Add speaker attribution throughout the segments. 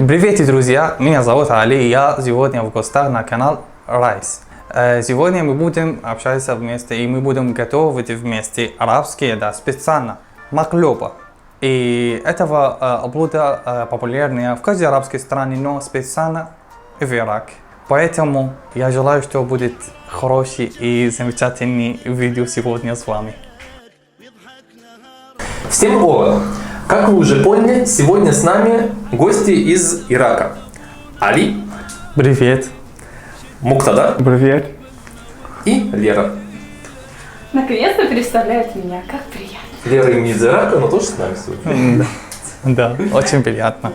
Speaker 1: Привет, друзья! Меня зовут Али, и я сегодня в гостях на канал Райс. Сегодня мы будем общаться вместе, и мы будем готовить вместе арабские еда, специально маклоба. И этого блюдо популярное в каждой арабской стране, но специально в Ираке. Поэтому я желаю, что будет хороший и замечательный видео сегодня с вами.
Speaker 2: Всем ова! Как вы уже поняли, сегодня с нами гости из Ирака. Али.
Speaker 1: Привет.
Speaker 2: Муктада.
Speaker 1: Привет.
Speaker 2: И Лера.
Speaker 3: Наконец-то представляют меня, как приятно.
Speaker 2: Лера не из Ирака, но тоже с нами сегодня.
Speaker 1: Да, очень приятно.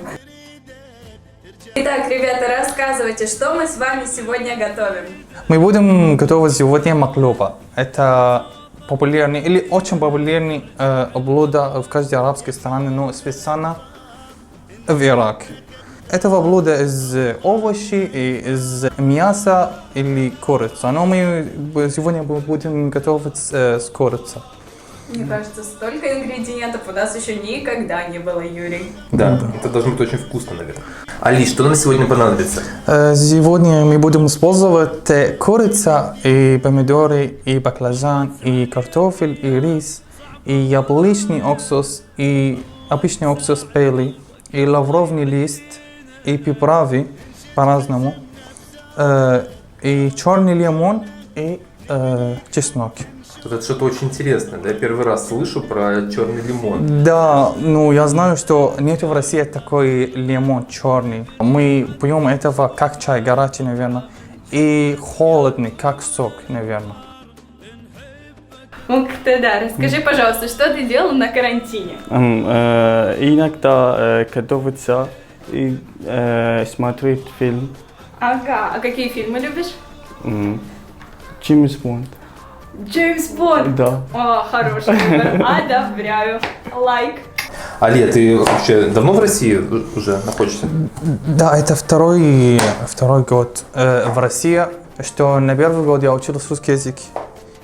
Speaker 4: Итак, ребята, рассказывайте, что мы с вами сегодня готовим.
Speaker 1: Мы будем готовить сегодня маклоба. Это популярный или очень популярный блюдо в каждой арабской стране, но специально в Ираке. Это блюдо из овощей и из мяса или курицы. Но мы сегодня будем готовить с курицей.
Speaker 4: Мне кажется, столько ингредиентов у нас еще никогда не было, Юрий.
Speaker 2: Да, это должно быть очень вкусно, наверное. Али, что нам сегодня понадобится?
Speaker 1: Сегодня мы будем использовать курица, и помидоры, и баклажан, и картофель, и рис, и яблочный уксус, и обычный уксус белый, и лавровый лист, и приправы по-разному, и черный лимон, и чеснок.
Speaker 2: Это что-то очень интересное, да? Я первый раз слышу про черный лимон.
Speaker 1: Да, ну я знаю, что нет в России такой лимон черный. Мы пьем этого как чай, горячий, наверное, и холодный, как сок, наверное.
Speaker 3: Муктада, расскажи, пожалуйста, что ты делал на карантине?
Speaker 5: Иногда готовиться и смотреть фильм.
Speaker 3: Ага, а какие фильмы любишь?
Speaker 5: Джеймс Бонд.
Speaker 3: Джеймс Бонд!
Speaker 5: Да.
Speaker 3: О, хороший выбор, одобряю. Лайк.
Speaker 2: Али, ты вообще давно в России уже находишься?
Speaker 1: Да, это второй год в России, что на первый год я учил русский язык.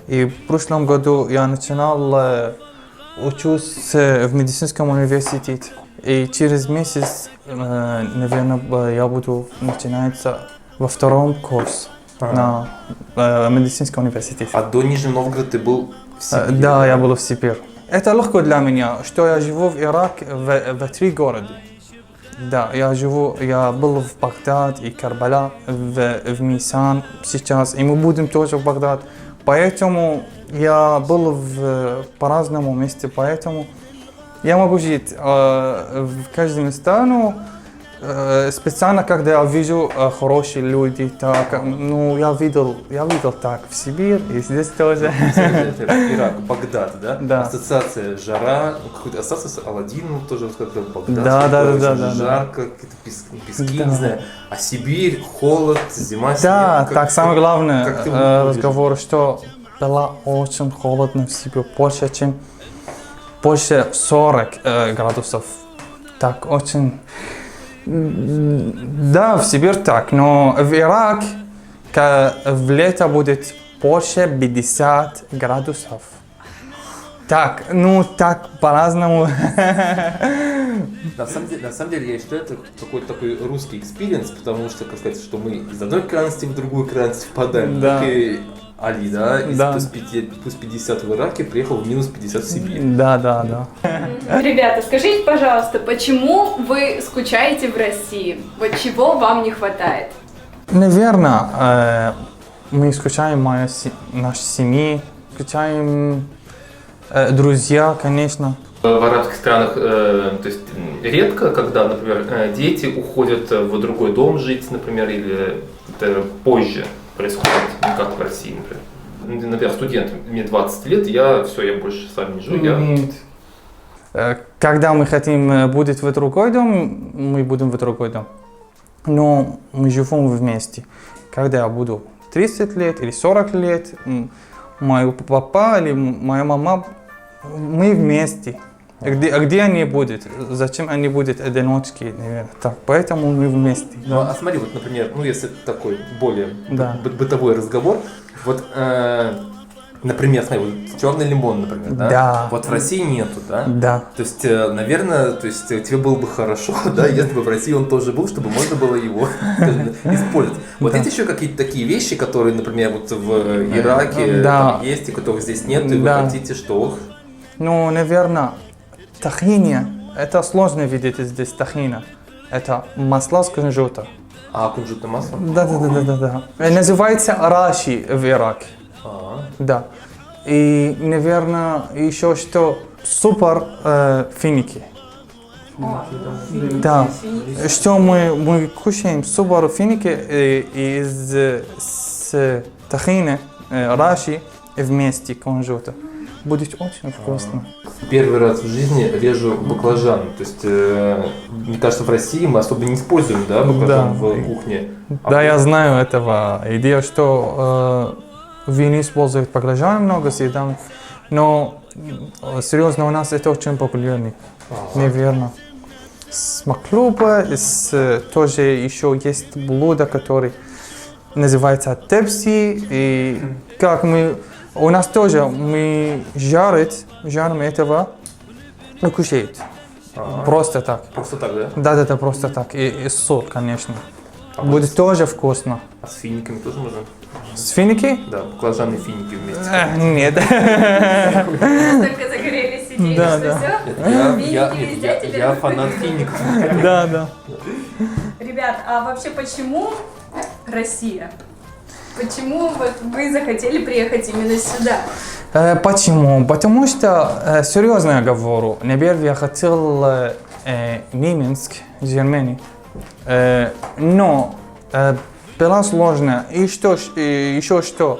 Speaker 1: И в прошлом году я начинал учиться в медицинском университете. И через месяц, наверное, я буду начинать во втором курсе на медицинском университете.
Speaker 2: А до Нижнего Новгорода ты был в Сибири?
Speaker 1: Да, я был в Сибири. Это легко для меня, что я живу в Ираке в 3 города. Да, я был в Багдад и Карбала, в Мейсан сейчас, и мы будем тоже в Багдад. Поэтому я был по-разному месте, поэтому я могу жить в каждом месте, но специально, когда я вижу хорошие люди, так, ну, я видел так в Сибири и здесь тоже.
Speaker 2: Ирак, Багдад, да?
Speaker 1: Да.
Speaker 2: Ассоциация жара, какой-то ассоциация Аладдин, тоже как-то Багдад.
Speaker 1: Да.
Speaker 2: Жарко, какие-то пески,
Speaker 1: Да.
Speaker 2: не знаю. А Сибирь, холод, зима, снег.
Speaker 1: Да, так самое главное
Speaker 2: как ты будешь?
Speaker 1: разговор, что было очень холодно в Сибири, больше 40 градусов. Так очень. Да, в Сибирь так, но в Ирак в лето будет больше 50 градусов. Так, ну так по-разному.
Speaker 2: На самом деле, я считаю, это какой-то такой русский экспириенс, потому что, как сказать, что мы из одной крайности в другую крайность впадаем.
Speaker 1: Да.
Speaker 2: Так и Али, да, из
Speaker 1: Да.
Speaker 2: плюс 50 в Ираке приехал в минус 50 в Сибирь.
Speaker 1: Да.
Speaker 3: Ребята, скажите, пожалуйста, почему вы скучаете в России? Вот чего вам не хватает?
Speaker 1: Наверное, мы скучаем нашей семьи, скучаем друзья, конечно.
Speaker 2: В арабских странах, то есть редко, когда, например, дети уходят в другой дом жить, например, или это позже происходит, не как в России, например. Например, студент, мне 20 лет, я больше с вами не живу, я...
Speaker 1: Когда мы хотим будет в другой дом, мы будем в другой дом. Но мы живем вместе. Когда я буду 30 лет или 40 лет, мой папа или моя мама, мы вместе. Где они будут? Зачем они будут одиночки, наверное? Так, поэтому мы вместе.
Speaker 2: Ну, а смотри, вот, например, ну, если такой более
Speaker 1: Да.
Speaker 2: бытовой разговор, вот Например, смотри, вот черный лимон, например, да?
Speaker 1: Да.
Speaker 2: Вот в России нету, да?
Speaker 1: Да.
Speaker 2: То есть, наверное, то есть тебе было бы хорошо, да, если бы в России он тоже был, чтобы можно было его использовать. Вот
Speaker 1: Да.
Speaker 2: есть еще какие-то такие вещи, которые, например, вот в Ираке
Speaker 1: Да.
Speaker 2: там есть, и которых здесь нет, и вы
Speaker 1: Да.
Speaker 2: хотите, что?
Speaker 1: Ну, наверное, тахини, это сложно видеть здесь тахина. Это масло с кунжута.
Speaker 2: А кунжутное масло?
Speaker 1: Да. Называется раши в Ираке. Да. И, наверное, еще что супер финики. Да. Что мы кушаем супер финики с тахиной, раши вместе кунжута. Будет очень вкусно.
Speaker 2: Первый раз в жизни режу баклажан. То есть, мне кажется, в России мы особо не используем, да, баклажан
Speaker 1: Да.
Speaker 2: в кухне.
Speaker 1: Да, я знаю этого. Идея, что в не используют баклажан много съедам, но серьезно, у нас это очень популярно. Неверно. С маклуба, тоже еще есть блюдо, которое называется тепси. И как у нас тоже мы жарим этого и кушают. Просто так.
Speaker 2: Просто так, да?
Speaker 1: Да, просто так. И соль, конечно. Будет тоже вкусно.
Speaker 2: А с финиками тоже можно?
Speaker 1: С финики?
Speaker 2: Да, баклажаны и финики вместе.
Speaker 1: Нет.
Speaker 4: Настолько загорелись идеей,
Speaker 1: Да,
Speaker 4: что
Speaker 1: да.
Speaker 4: все.
Speaker 2: Я фанат фиников.
Speaker 1: Да.
Speaker 4: Ребят, а вообще почему Россия? Почему вот вы захотели приехать именно сюда?
Speaker 1: Почему? Потому что, серьезно я говорю, например, я хотел не Минск, Германию, но было сложно. И еще что,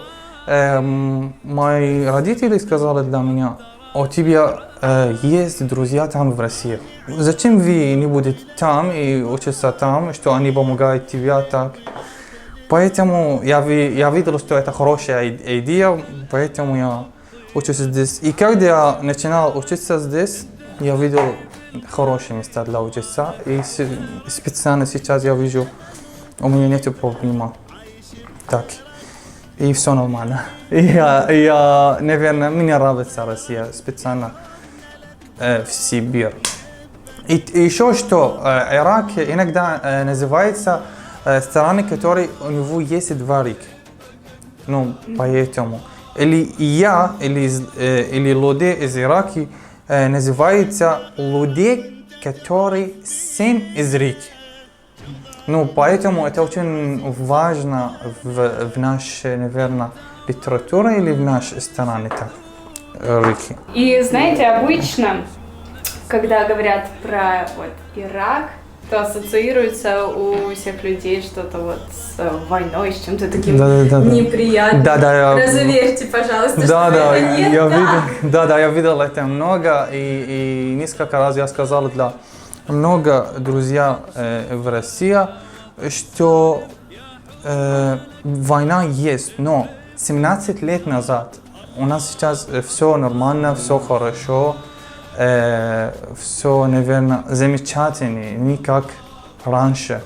Speaker 1: мои родители сказали для меня, у тебя есть друзья там в России. Зачем вы не будете там и учиться там, что они помогают тебе так? Поэтому я видел, что это хорошая идея, поэтому я учусь здесь. И когда я начинал учиться здесь, я видел хорошие места для учиться. И специально сейчас я вижу, у меня нет проблем. Так. И все нормально. Я, наверное, мне нравится Россия специально в Сибирь. И еще что, Ирак иногда называется страны, которые у него есть два реки. Ну, поэтому. Или я, или люди из Ирака называются люди, которые сын из реки. Ну, поэтому это очень важно в нашей, наверное, литературе или в нашей стране, так, реки.
Speaker 3: И знаете, обычно, когда говорят про вот Ирак, то ассоциируется у всех людей что-то вот с войной, с чем-то таким
Speaker 1: Да.
Speaker 4: Неприятным.
Speaker 1: Да.
Speaker 4: Разуверьте, пожалуйста, что
Speaker 1: Да,
Speaker 4: это не
Speaker 1: я
Speaker 4: так.
Speaker 1: я видел это много, и несколько раз я сказал для много друзей в России, что война есть, но 17 лет назад у нас сейчас все нормально, все хорошо, все, наверное, замечательно, не как раньше.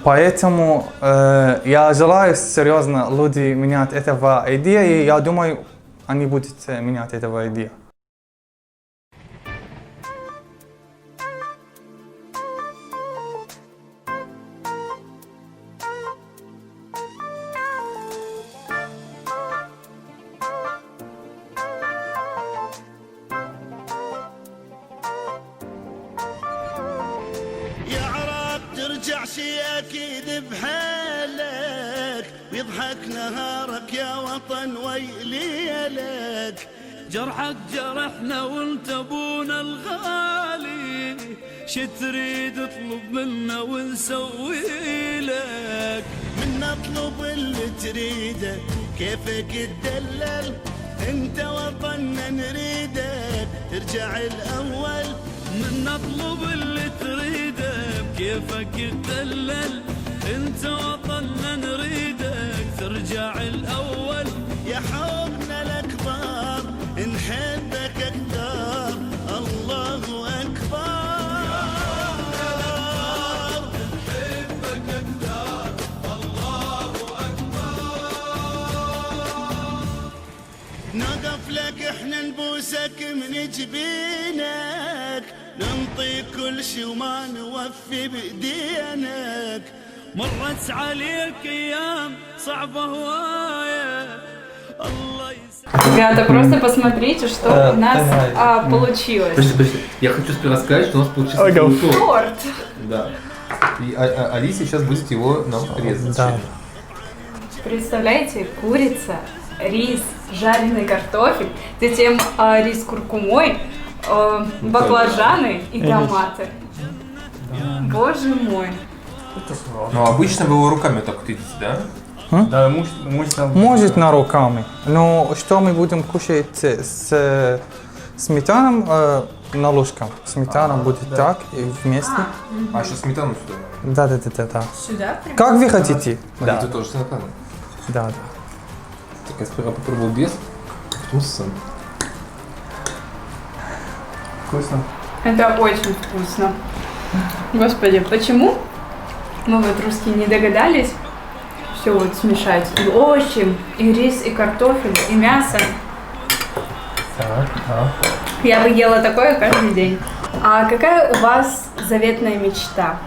Speaker 1: Поэтому я желаю серьезно люди менять этого идею, и я думаю, они будут менять этого идею.
Speaker 6: يا عراق ترجع شي اكيد بحالك ويضحك نهارك يا وطن ويليلك جرحك جرحنا وانت ابونا الغالي شي تريد اطلب منا ونسوي لك من اطلب اللي تريده كيفك تدلل انت وطننا نريدك ترجع الاول من نطلب اللي تريده بكيفك تدلل انت وطننا نريدك ترجع الاول يا حبنا الاكبر نحبك اكثر الله اكبر نبوسك من جبينك ننطي كل شي وما نوفي بدينك مرت عليك ايام صعبة هواية الله
Speaker 3: Ребята, просто посмотрите, что у нас получилось.
Speaker 2: Подожди. Я хочу сперва сказать, что у нас получился торт.
Speaker 3: Торт.
Speaker 2: Да. И Алисия сейчас будет его нам резать.
Speaker 1: Да.
Speaker 3: Представляете, курица, рис, жареный картофель, затем рис с куркумой, баклажаны и томаты. Боже мой.
Speaker 2: Но обычно вы его руками так вот едите, да?
Speaker 5: Да, можно.
Speaker 1: Может на руками, но что мы будем кушать с сметаном на ложках. Сметана будет так и вместе.
Speaker 2: А еще сметану сюда.
Speaker 1: Да.
Speaker 4: Сюда прям?
Speaker 1: Как вы хотите?
Speaker 2: Да. Ты тоже сметану.
Speaker 1: Да.
Speaker 2: Так я сперва попробовал без, потом с сам.
Speaker 5: Вкусно.
Speaker 3: Это очень вкусно. Господи, почему мы вот русские не догадались все вот смешать? И овощи, и рис, и картофель, и мясо.
Speaker 2: Так, да.
Speaker 3: Я бы ела такое каждый день. А какая у вас заветная мечта?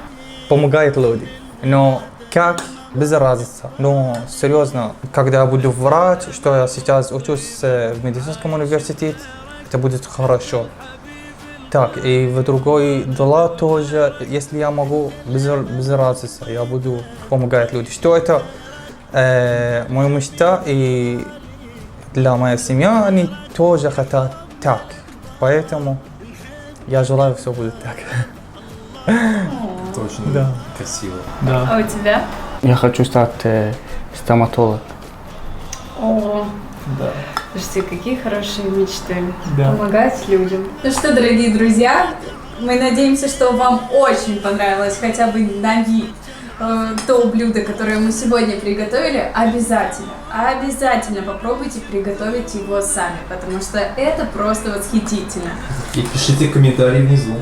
Speaker 1: Помогает люди. Но как? Без разницы. Но серьезно, когда я буду врач, что я сейчас учусь в медицинском университете, это будет хорошо. Так, и в другой дела тоже, если я могу, без разницы, я буду помогать людям. Что это моя мечта, и для моей семьи они тоже хотят так. Поэтому я желаю, все будет так.
Speaker 2: Это очень красиво.
Speaker 3: А у тебя?
Speaker 5: Я хочу стать стоматологом.
Speaker 3: О,
Speaker 2: Да.
Speaker 3: слушайте, какие хорошие мечты.
Speaker 1: Да.
Speaker 3: Помогать людям.
Speaker 4: Ну что, дорогие друзья, мы надеемся, что вам очень понравилось хотя бы на вид то блюдо, которое мы сегодня приготовили. Обязательно попробуйте приготовить его сами, потому что это просто восхитительно.
Speaker 2: И пишите комментарии внизу.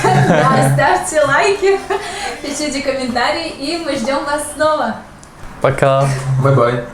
Speaker 4: Да, ставьте лайки, пишите комментарии, и мы ждем вас снова.
Speaker 1: Пока.
Speaker 2: Бай-бай.